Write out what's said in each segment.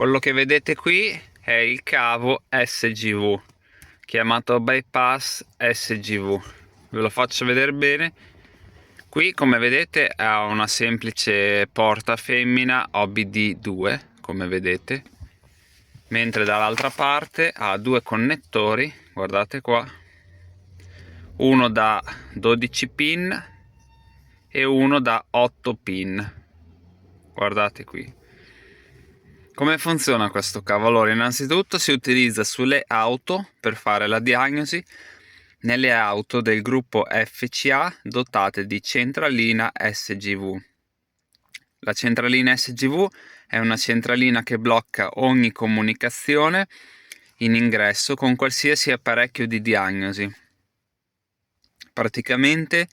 Quello che vedete qui è il cavo SGV, chiamato bypass SGV. Ve lo faccio vedere bene. Qui, come vedete, ha una semplice porta femmina OBD2, come vedete, mentre dall'altra parte ha due connettori, guardate qua, uno da 12 pin e uno da 8 pin. Guardate qui. Come funziona questo cavo? Allora, innanzitutto si utilizza sulle auto per fare la diagnosi nelle auto del gruppo FCA dotate di centralina SGV. La centralina SGV è una centralina che blocca ogni comunicazione in ingresso con qualsiasi apparecchio di diagnosi. Praticamente,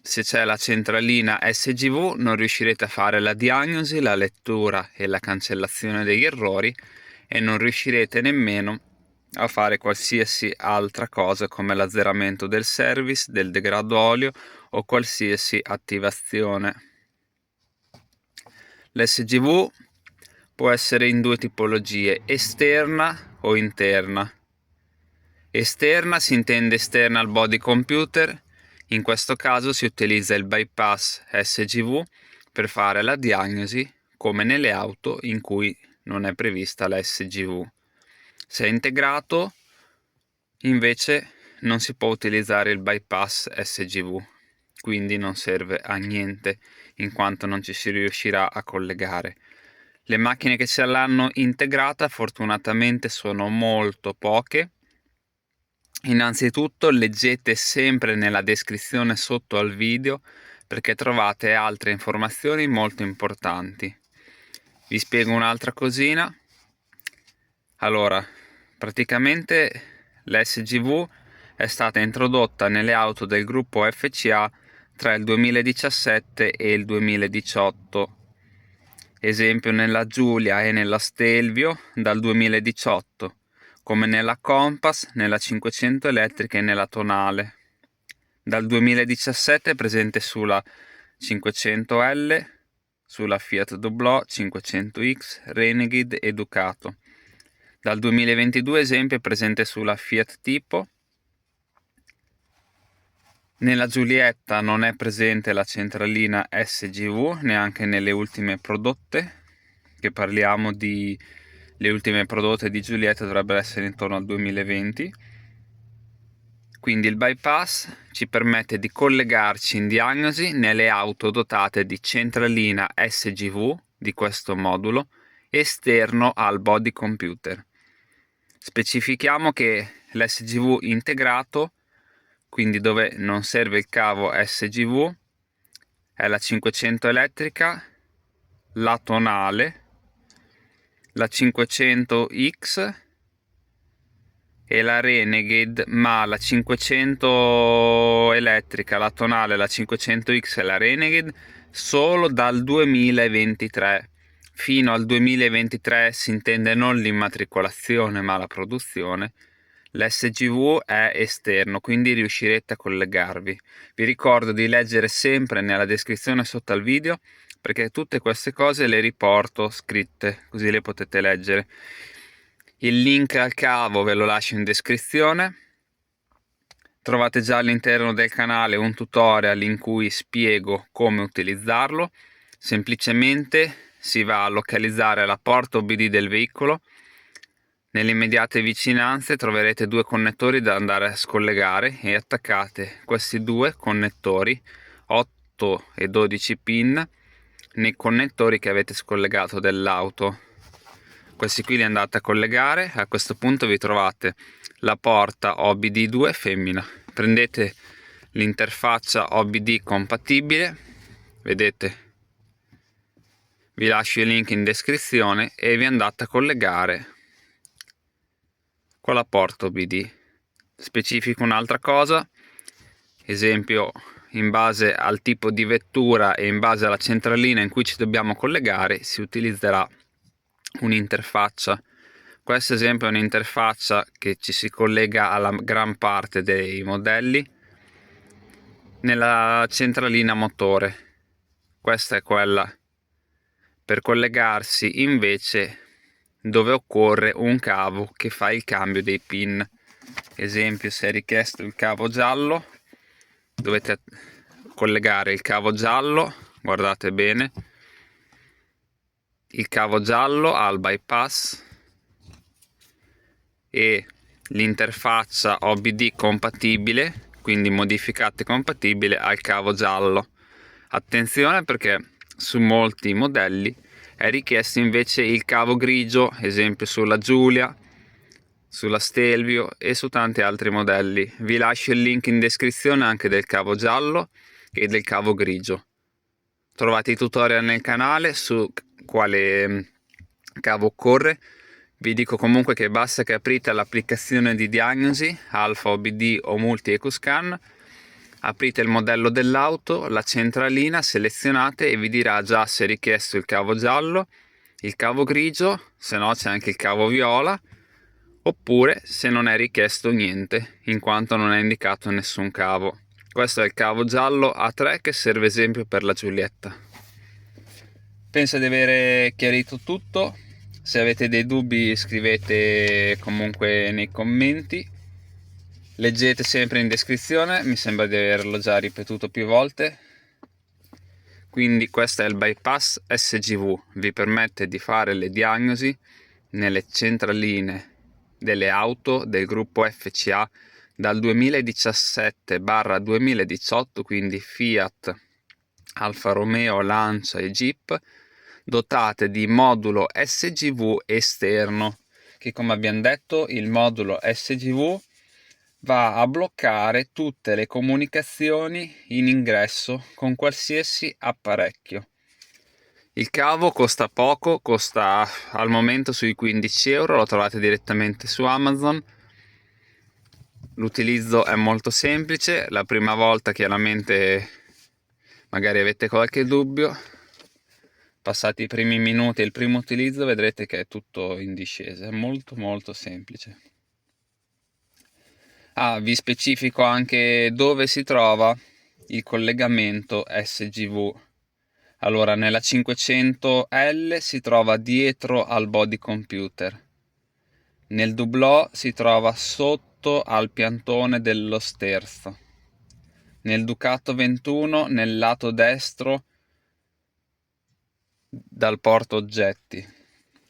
se c'è la centralina SGV non riuscirete a fare la diagnosi, la lettura e la cancellazione degli errori e non riuscirete nemmeno a fare qualsiasi altra cosa come l'azzeramento del service, del degrado olio o qualsiasi attivazione. L'SGV può essere in due tipologie, esterna o interna. Esterna si intende esterna al body computer. In questo caso si utilizza il bypass SGV per fare la diagnosi come nelle auto in cui non è prevista la SGV. Se è integrato invece non si può utilizzare il bypass SGV, quindi non serve a niente in quanto non ci si riuscirà a collegare. Le macchine che ce l'hanno integrata fortunatamente sono molto poche. Innanzitutto leggete sempre nella descrizione sotto al video perché trovate altre informazioni molto importanti. Vi spiego un'altra cosina. Allora, praticamente l'SGV è stata introdotta nelle auto del gruppo FCA tra il 2017 e il 2018. Esempio nella Giulia e nella Stelvio dal 2018, come nella Compass, nella 500 elettrica e nella Tonale. Dal 2017 è presente sulla 500L, sulla Fiat Doblò, 500X, Renegade e Ducato. Dal 2022 esempio è presente sulla Fiat Tipo. Nella Giulietta non è presente la centralina SGV neanche nelle ultime prodotte, che parliamo di le ultime prodotte di Giulietta dovrebbero essere intorno al 2020. Quindi il bypass ci permette di collegarci in diagnosi nelle auto dotate di centralina SGV di questo modulo esterno al body computer. Specifichiamo che l'SGV integrato, quindi dove non serve il cavo SGV, è la 500 elettrica, la tonale, la 500X e la Renegade, ma la 500 elettrica, la tonale, la 500X e la Renegade solo dal 2023. Fino al 2023 si intende non l'immatricolazione ma la produzione. L'SGV è esterno, quindi riuscirete a collegarvi. Vi ricordo di leggere sempre nella descrizione sotto al video perché tutte queste cose le riporto scritte, così le potete leggere. Il link al cavo ve lo lascio in descrizione. Trovate già all'interno del canale un tutorial in cui spiego come utilizzarlo. Semplicemente si va a localizzare la porta OBD del veicolo. Nelle immediate vicinanze troverete due connettori da andare a scollegare e attaccate questi due connettori 8 e 12 pin nei connettori che avete scollegato dell'auto. Questi qui li andate a collegare. A questo punto vi trovate la porta OBD2 femmina. Prendete l'interfaccia OBD compatibile, vedete, vi lascio il link in descrizione e vi andate a collegare con la porta OBD. Specifico un'altra cosa, esempio in base al tipo di vettura e in base alla centralina in cui ci dobbiamo collegare si utilizzerà un'interfaccia. Questo esempio è un'interfaccia che ci si collega alla gran parte dei modelli nella centralina motore. Questa è quella per collegarsi invece dove occorre un cavo che fa il cambio dei pin. Esempio, se è richiesto il cavo giallo, dovete collegare il cavo giallo, guardate bene, il cavo giallo al bypass e l'interfaccia OBD compatibile, quindi modificate compatibile al cavo giallo. Attenzione, perché su molti modelli è richiesto invece il cavo grigio, esempio sulla Giulia, sulla Stelvio e su tanti altri modelli. Vi lascio il link in descrizione anche del cavo giallo e del cavo grigio. Trovate i tutorial nel canale su quale cavo occorre. Vi dico comunque che basta che aprite l'applicazione di diagnosi Alfa OBD o Multi EcoScan, aprite il modello dell'auto, la centralina, selezionate e vi dirà già se è richiesto il cavo giallo, il cavo grigio, se no c'è anche il cavo viola, oppure se non è richiesto niente, in quanto non è indicato nessun cavo. Questo è il cavo giallo A3 che serve esempio per la Giulietta. Penso di aver chiarito tutto. Se avete dei dubbi scrivete comunque nei commenti. Leggete sempre in descrizione, mi sembra di averlo già ripetuto più volte. Quindi questo è il bypass SGV, vi permette di fare le diagnosi nelle centraline delle auto del gruppo FCA dal 2017/2018, quindi Fiat, Alfa Romeo, Lancia e Jeep, dotate di modulo SGV esterno, che come abbiamo detto il modulo SGV va a bloccare tutte le comunicazioni in ingresso con qualsiasi apparecchio. Il cavo costa poco, costa al momento sui 15 euro, lo trovate direttamente su Amazon. L'utilizzo è molto semplice, la prima volta chiaramente magari avete qualche dubbio, passati i primi minuti e il primo utilizzo vedrete che è tutto in discesa, è molto semplice. Vi specifico anche dove si trova il collegamento SGV. Allora, nella 500L si trova dietro al body computer, nel doublò si trova sotto al piantone dello sterzo, nel Ducato 21 nel lato destro dal porta oggetti,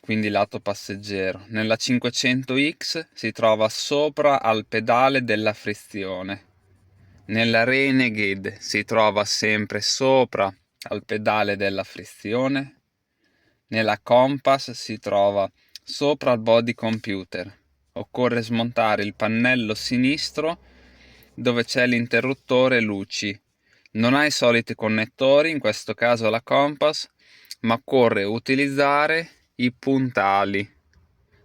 quindi lato passeggero. Nella 500X si trova sopra al pedale della frizione. Nella Renegade si trova sempre sopra al pedale della frizione. Nella Compass si trova sopra al body computer. Occorre smontare il pannello sinistro dove c'è l'interruttore luci. Non ha i soliti connettori, in questo caso la Compass, ma occorre utilizzare i puntali.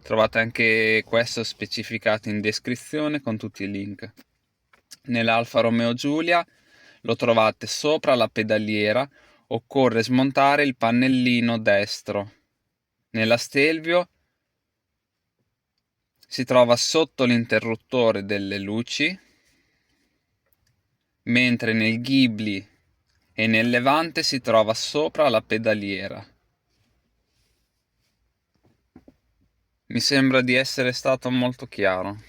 Trovate anche questo specificato in descrizione con tutti i link. Nell'Alfa Romeo Giulia lo trovate sopra la pedaliera, occorre smontare il pannellino destro. Nella Stelvio si trova sotto l'interruttore delle luci, mentre nel Ghibli e nel Levante si trova sopra la pedaliera. Mi sembra di essere stato molto chiaro.